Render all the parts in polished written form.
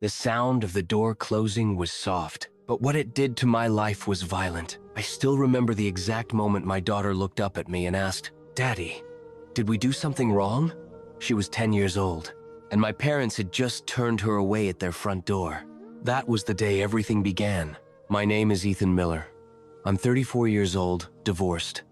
The sound of the door closing was soft, but what it did to my life was violent. I still remember the exact moment my daughter looked up at me and asked, "Daddy, did we do something wrong?" She was 10 years old, and my parents had just turned her away at their front door. That was the day everything began. My name is Ethan Miller. I'm 34 years old, divorced,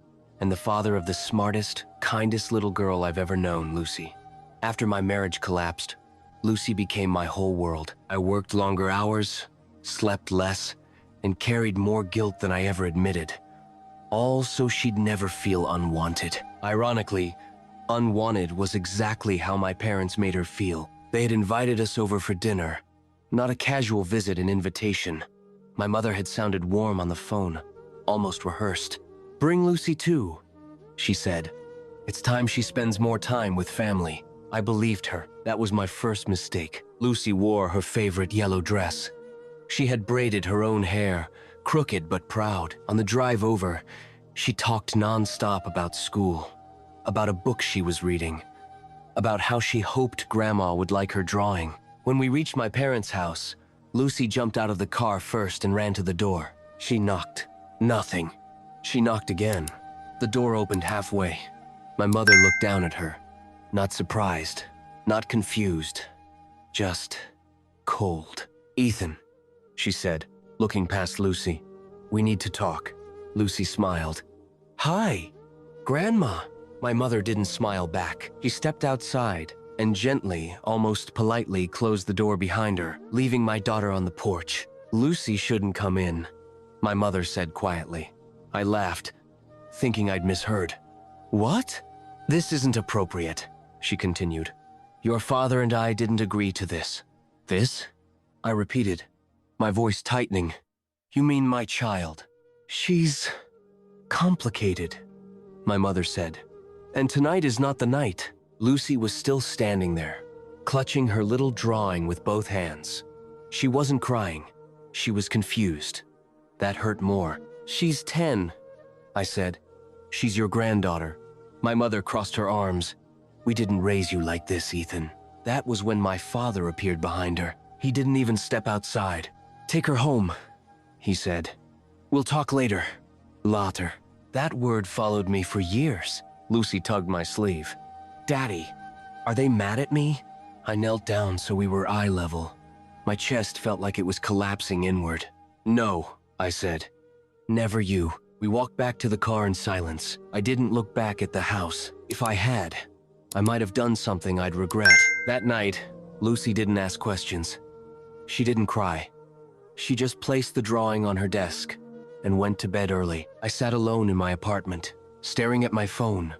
and the father of the smartest, kindest little girl I've ever known, Lucy. After my marriage collapsed, Lucy became my whole world. I worked longer hours, slept less, and carried more guilt than I ever admitted. All so she'd never feel unwanted. Ironically, unwanted was exactly how my parents made her feel. They had invited us over for dinner, not a casual visit, an invitation. My mother had sounded warm on the phone, almost rehearsed. "Bring Lucy too," she said. "It's time she spends more time with family." I believed her. That was my first mistake. Lucy wore her favorite yellow dress. She had braided her own hair, crooked but proud. On the drive over, she talked nonstop about school, about a book she was reading, about how she hoped Grandma would like her drawing. When we reached my parents' house, Lucy jumped out of the car first and ran to the door. She knocked. Nothing. She knocked again. The door opened halfway. My mother looked down at her. Not surprised, not confused, just cold. "Ethan," she said, looking past Lucy. "We need to talk." Lucy smiled. "Hi, Grandma." My mother didn't smile back. She stepped outside and gently, almost politely, closed the door behind her, leaving my daughter on the porch. "Lucy shouldn't come in," my mother said quietly. I laughed, thinking I'd misheard. "What?" "This isn't appropriate," she continued. "Your father and I didn't agree to this." "This?" I repeated, my voice tightening. "You mean my child?" "She's complicated," my mother said. "And tonight is not the night." Lucy was still standing there, clutching her little drawing with both hands. She wasn't crying. She was confused. That hurt more. "She's 10, I said. "She's your granddaughter." My mother crossed her arms. "We didn't raise you like this, Ethan." That was when my father appeared behind her. He didn't even step outside. "Take her home," he said. "We'll talk later." Later. That word followed me for years. Lucy tugged my sleeve. "Daddy, are they mad at me?" I knelt down so we were eye level. My chest felt like it was collapsing inward. "No," I said. "Never you." We walked back to the car in silence. I didn't look back at the house. If I had, I might have done something I'd regret. That night, Lucy didn't ask questions. She didn't cry. She just placed the drawing on her desk and went to bed early. I sat alone in my apartment, staring at my phone,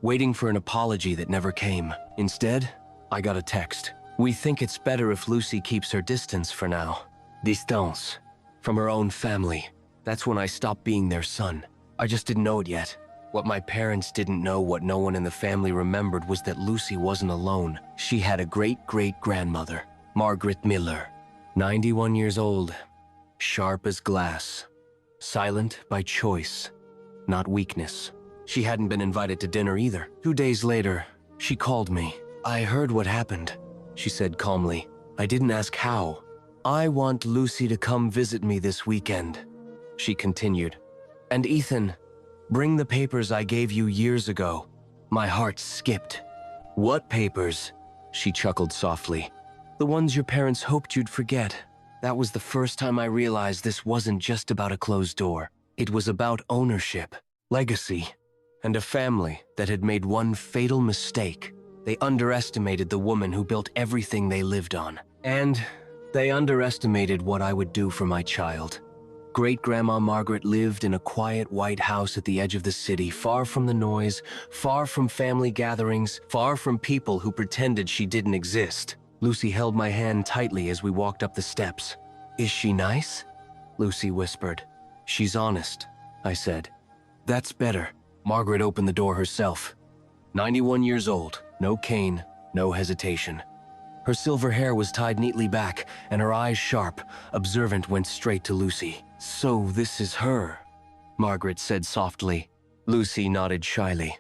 waiting for an apology that never came. Instead, I got a text. "We think it's better if Lucy keeps her distance for now." Distance. From her own family. That's when I stopped being their son. I just didn't know it yet. What my parents didn't know, what no one in the family remembered, was that Lucy wasn't alone. She had a great-great-grandmother, Margaret Miller, 91 years old, sharp as glass, silent by choice, not weakness. She hadn't been invited to dinner either. 2 days later, she called me. "I heard what happened," she said calmly. "I didn't ask how." "I want Lucy to come visit me this weekend," she continued. "And Ethan, bring the papers I gave you years ago." My heart skipped. "What papers?" She chuckled softly. "The ones your parents hoped you'd forget." That was the first time I realized this wasn't just about a closed door. It was about ownership, legacy, and a family that had made one fatal mistake. They underestimated the woman who built everything they lived on. And they underestimated what I would do for my child. Great-Grandma Margaret lived in a quiet white house at the edge of the city, far from the noise, far from family gatherings, far from people who pretended she didn't exist. Lucy held my hand tightly as we walked up the steps. "Is she nice?" Lucy whispered. "She's honest," I said. "That's better." Margaret opened the door herself. 91 years old, no cane, no hesitation. Her silver hair was tied neatly back, and her eyes sharp, observant, went straight to Lucy. "So this is her," Margaret said softly. Lucy nodded shyly.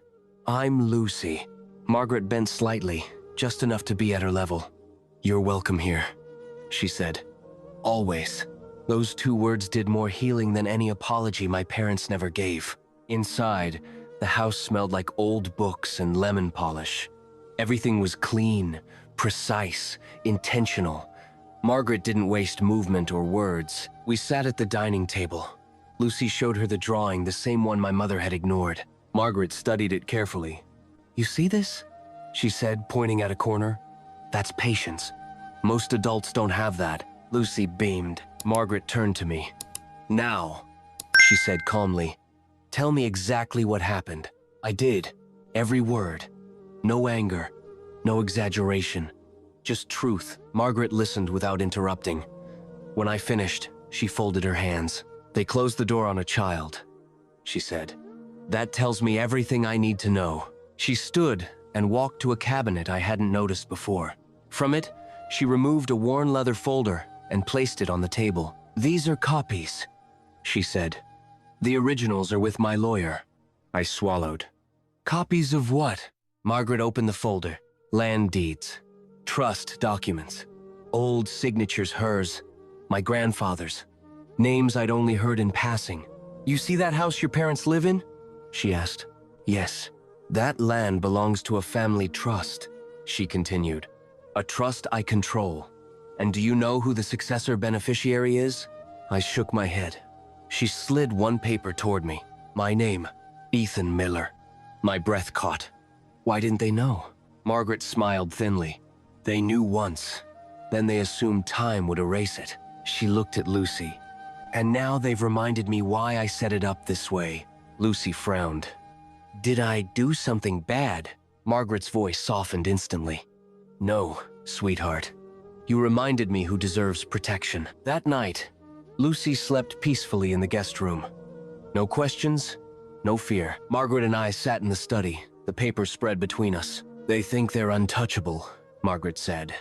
"I'm Lucy." Margaret bent slightly, just enough to be at her level. "You're welcome here." she said. Always. Those 2 words did more healing than any apology my parents never gave. Inside, the house smelled like old books and lemon polish. Everything was clean, precise, intentional. Margaret didn't waste movement or words. We sat at the dining table. Lucy showed her the drawing, the same one my mother had ignored. Margaret studied it carefully. "You see this?" she said, pointing at a corner. "That's patience. Most adults don't have that." Lucy beamed. Margaret turned to me. "Now," she said calmly, "tell me exactly what happened." I did. Every word. No anger, no exaggeration, just truth. Margaret listened without interrupting. When I finished, she folded her hands. "They closed the door on a child," she said. "That tells me everything I need to know." She stood and walked to a cabinet I hadn't noticed before. From it, she removed a worn leather folder and placed it on the table. "These are copies," she said. "The originals are with my lawyer." I swallowed. "Copies of what?" Margaret opened the folder. Land deeds, trust documents, old signatures, hers, my grandfather's, names I'd only heard in passing. "You see that house your parents live in?" she asked. "Yes. That land belongs to a family trust," she continued. "A trust I control. And do you know who the successor beneficiary is?" I shook my head. She slid one paper toward me. My name, Ethan Miller. My breath caught. Why didn't they know? Margaret smiled thinly. "They knew once. Then they assumed time would erase it." She looked at Lucy. "And now they've reminded me why I set it up this way." Lucy frowned. "Did I do something bad?" Margaret's voice softened instantly. "No, sweetheart. You reminded me who deserves protection." That night, Lucy slept peacefully in the guest room. No questions, no fear. Margaret and I sat in the study, the paper spread between us. "They think they're untouchable," Margaret said.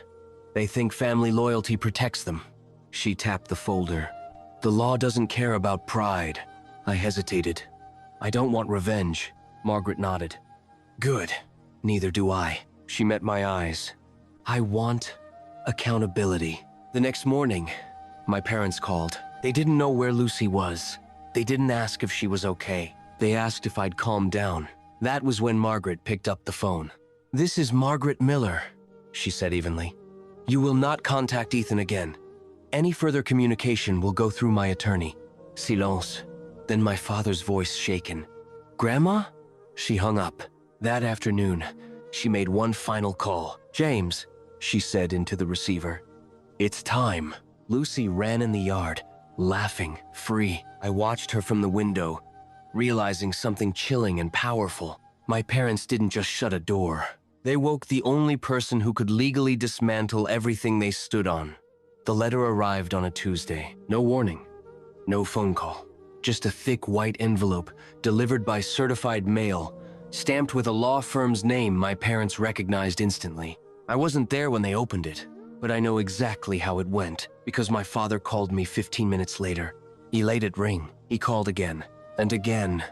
"They think family loyalty protects them." She tapped the folder. "The law doesn't care about pride." I hesitated. "I don't want revenge." Margaret nodded. "Good. Neither do I." She met my eyes. "I want accountability." The next morning, my parents called. They didn't know where Lucy was. They didn't ask if she was okay. They asked if I'd calmed down. That was when Margaret picked up the phone. "This is Margaret Miller," she said evenly. "You will not contact Ethan again. Any further communication will go through my attorney." Silence. Then my father's voice shaken. "Grandma?" She hung up. That afternoon, she made one final call. "James," she said into the receiver. "It's time." Lucy ran in the yard, laughing, free. I watched her from the window, realizing something chilling and powerful. My parents didn't just shut a door. They woke the only person who could legally dismantle everything they stood on. The letter arrived on a Tuesday. No warning, no phone call. Just a thick white envelope delivered by certified mail, stamped with a law firm's name my parents recognized instantly. I wasn't there when they opened it, but I know exactly how it went because my father called me 15 minutes later. He let it ring. He called again and again.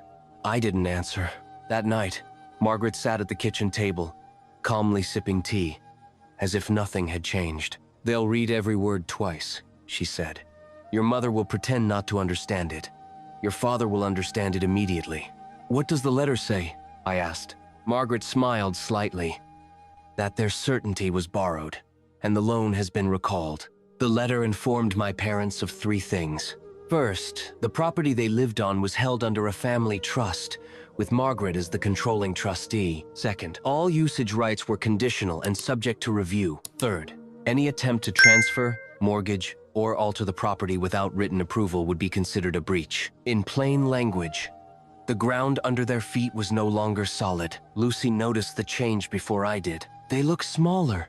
I didn't answer. That night, Margaret sat at the kitchen table, calmly sipping tea, as if nothing had changed. "They'll read every word twice," she said. "Your mother will pretend not to understand it. Your father will understand it immediately." "What does the letter say?" I asked. Margaret smiled slightly. "That their certainty was borrowed, and the loan has been recalled." The letter informed my parents of 3 things. First, the property they lived on was held under a family trust, with Margaret as the controlling trustee. Second, all usage rights were conditional and subject to review. Third, any attempt to transfer, mortgage, or alter the property without written approval would be considered a breach. In plain language, the ground under their feet was no longer solid. Lucy noticed the change before I did. "They look smaller,"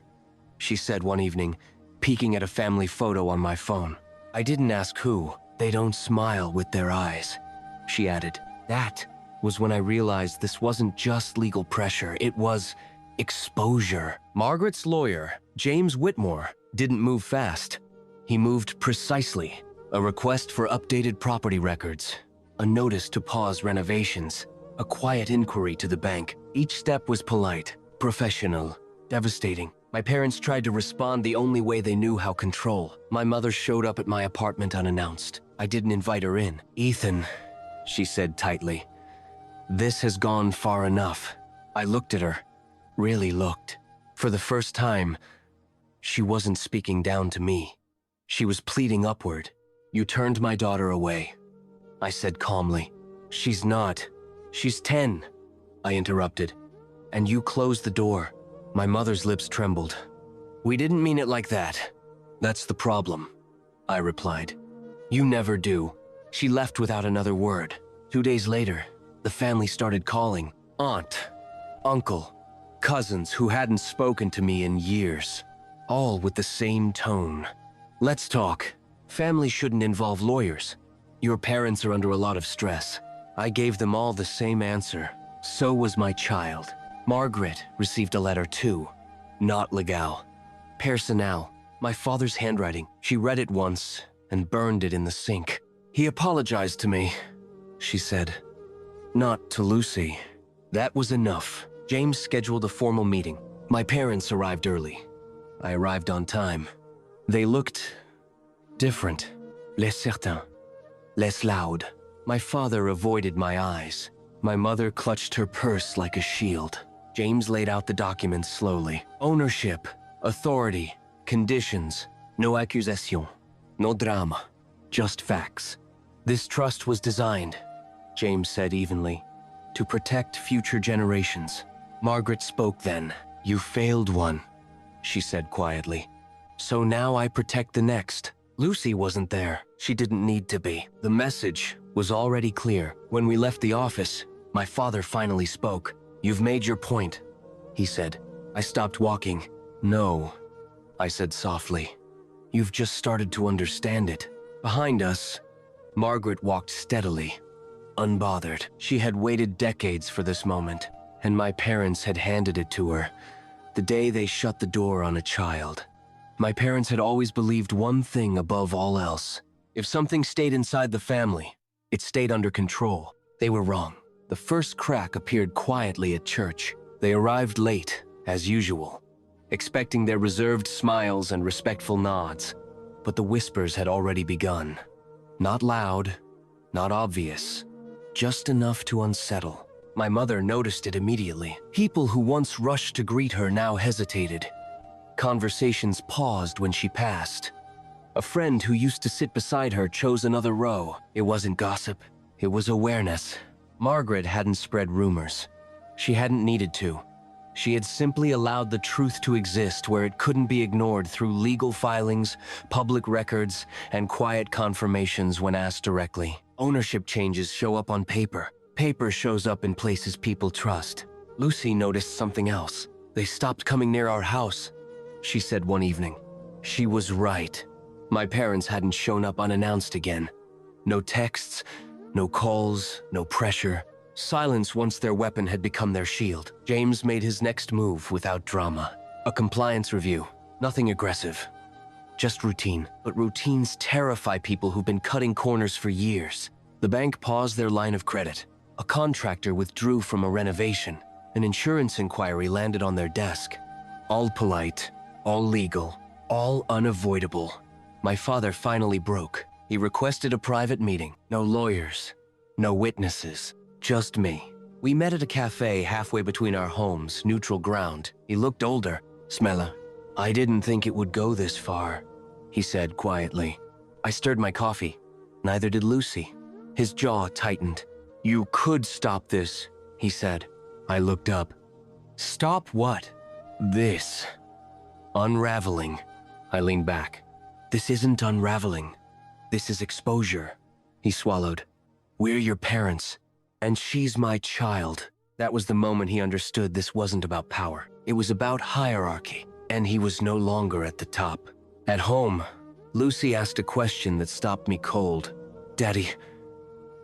she said one evening, peeking at a family photo on my phone. I didn't ask who. "They don't smile with their eyes," she added. That was when I realized this wasn't just legal pressure, it was exposure. Margaret's lawyer, James Whitmore, didn't move fast. He moved precisely. A request for updated property records, a notice to pause renovations, a quiet inquiry to the bank. Each step was polite, professional, devastating. My parents tried to respond the only way they knew how: control. My mother showed up at my apartment unannounced. I didn't invite her in. "Ethan," she said tightly, "this has gone far enough." I looked at her, really looked. For the first time, she wasn't speaking down to me. She was pleading upward. "You turned my daughter away," I said calmly. "She's not. She's 10, I interrupted. "And you closed the door." My mother's lips trembled. "We didn't mean it like that. That's the problem," I replied. "You never do." She left without another word. 2 days later, the family started calling. Aunt, uncle, cousins who hadn't spoken to me in years, all with the same tone. "Let's talk. Family shouldn't involve lawyers. Your parents are under a lot of stress." I gave them all the same answer. So was my child. Margaret received a letter too. Not legal. Personnel. My father's handwriting. She read it once and burned it in the sink. "He apologized to me," she said. "Not to Lucy." That was enough. James scheduled a formal meeting. My parents arrived early. I arrived on time. They looked different. Less certain. Less loud. My father avoided my eyes. My mother clutched her purse like a shield. James laid out the documents slowly. Ownership, authority, conditions, no accusation, no drama, just facts. "This trust was designed," James said evenly, "to protect future generations." Margaret spoke then. "You failed one," she said quietly. "So now I protect the next." Lucy wasn't there. She didn't need to be. The message was already clear. When we left the office, my father finally spoke. "You've made your point," he said. I stopped walking. "No," I said softly. "You've just started to understand it." Behind us, Margaret walked steadily, unbothered. She had waited decades for this moment, and my parents had handed it to her the day they shut the door on a child. My parents had always believed one thing above all else. If something stayed inside the family, it stayed under control. They were wrong. The first crack appeared quietly at church. They arrived late, as usual, expecting their reserved smiles and respectful nods. But the whispers had already begun. Not loud, not obvious, just enough to unsettle. My mother noticed it immediately. People who once rushed to greet her now hesitated. Conversations paused when she passed. A friend who used to sit beside her chose another row. It wasn't gossip, it was awareness. Margaret hadn't spread rumors. She hadn't needed to. She had simply allowed the truth to exist where it couldn't be ignored through legal filings, public records, and quiet confirmations when asked directly. Ownership changes show up on paper. Paper shows up in places people trust. Lucy noticed something else. "They stopped coming near our house," she said one evening. She was right. My parents hadn't shown up unannounced again. No texts, no calls, no pressure. Silence once their weapon had become their shield. James made his next move without drama. A compliance review. Nothing aggressive. Just routine. But routines terrify people who've been cutting corners for years. The bank paused their line of credit. A contractor withdrew from a renovation. An insurance inquiry landed on their desk. All polite, all legal, all unavoidable. My father finally broke. He requested a private meeting. No lawyers, no witnesses, just me. We met at a cafe halfway between our homes, neutral ground. He looked older. "Smella, I didn't think it would go this far," he said quietly. I stirred my coffee. Neither did Lucy. His jaw tightened. "You could stop this," he said. I looked up. "Stop what?" "This. Unraveling." I leaned back. "This isn't unraveling. This is exposure." He swallowed. "We're your parents, and she's my child." That was the moment he understood this wasn't about power. It was about hierarchy, and he was no longer at the top. At home, Lucy asked a question that stopped me cold. "Daddy,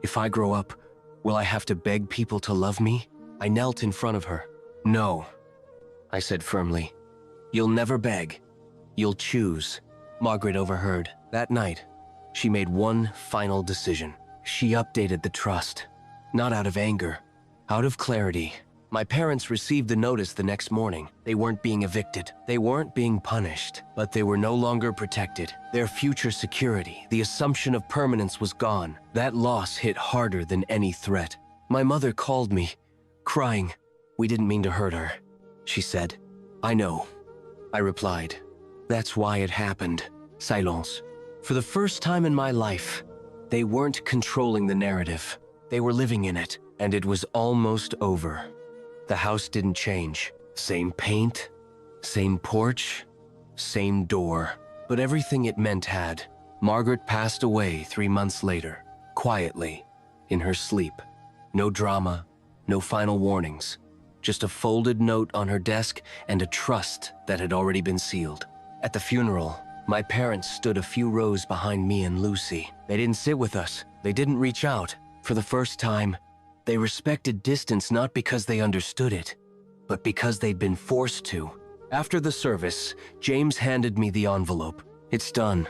if I grow up, will I have to beg people to love me?" I knelt in front of her. "No," I said firmly. "You'll never beg. You'll choose." Margaret overheard. That night, she made one final decision. She updated the trust. Not out of anger, out of clarity. My parents received the notice the next morning. They weren't being evicted. They weren't being punished, but they were no longer protected. Their future security, the assumption of permanence was gone. That loss hit harder than any threat. My mother called me, crying. "We didn't mean to hurt her," she said. "I know," I replied. "That's why it happened." Silence. For the first time in my life, they weren't controlling the narrative. They were living in it, and it was almost over. The house didn't change. Same paint, same porch, same door. But everything it meant had. Margaret passed away 3 months later, quietly, in her sleep. No drama, no final warnings. Just a folded note on her desk and a trust that had already been sealed. At the funeral, my parents stood a few rows behind me and Lucy. They didn't sit with us. They didn't reach out. For the first time, they respected distance not because they understood it, but because they'd been forced to. After the service, James handed me the envelope. "It's done,"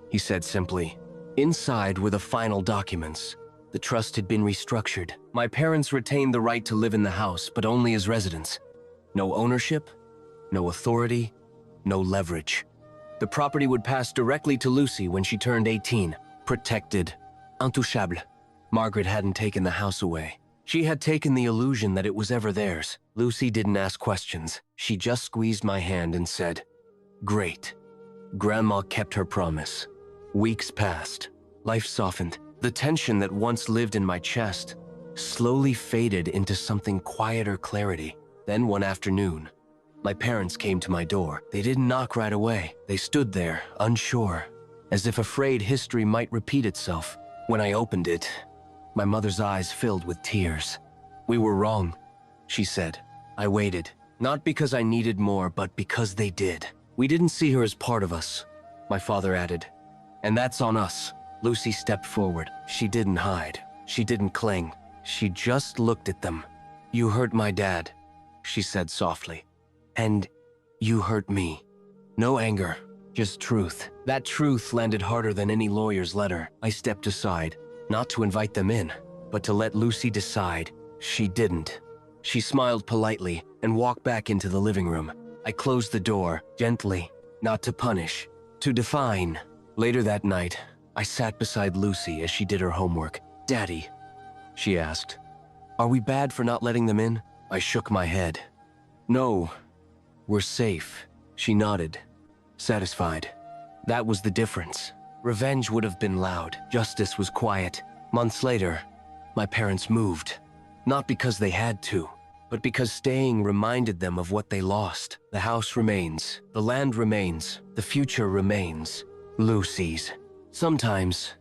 he said simply. Inside were the final documents. The trust had been restructured. My parents retained the right to live in the house, but only as residents. No ownership, no authority, no leverage. The property would pass directly to Lucy when she turned 18. Protected. Intouchable. Margaret hadn't taken the house away. She had taken the illusion that it was ever theirs. Lucy didn't ask questions. She just squeezed my hand and said, "Great." Grandma kept her promise. Weeks passed. Life softened. The tension that once lived in my chest slowly faded into something quieter clarity. Then one afternoon, my parents came to my door. They didn't knock right away. They stood there, unsure, as if afraid history might repeat itself. When I opened it, my mother's eyes filled with tears. "We were wrong," she said. I waited, not because I needed more, but because they did. "We didn't see her as part of us," my father added. "And that's on us." Lucy stepped forward. She didn't hide. She didn't cling. She just looked at them. "You hurt my dad," she said softly. "And you hurt me." No anger, just truth. That truth landed harder than any lawyer's letter. I stepped aside, not to invite them in, but to let Lucy decide. She didn't. She smiled politely and walked back into the living room. I closed the door, gently, not to punish, to define. Later that night, I sat beside Lucy as she did her homework. "Daddy," she asked, "are we bad for not letting them in?" I shook my head. "No, we're safe." She nodded, satisfied. That was the difference. Revenge would have been loud. Justice was quiet. Months later, my parents moved. Not because they had to, but because staying reminded them of what they lost. The house remains. The land remains. The future remains. Lucy's. Sometimes,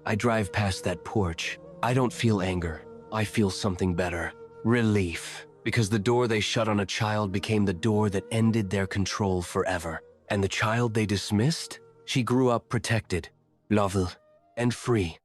I drive past that porch. I don't feel anger. I feel something better. Relief. Because the door they shut on a child became the door that ended their control forever. And the child they dismissed? She grew up protected, loved, and free.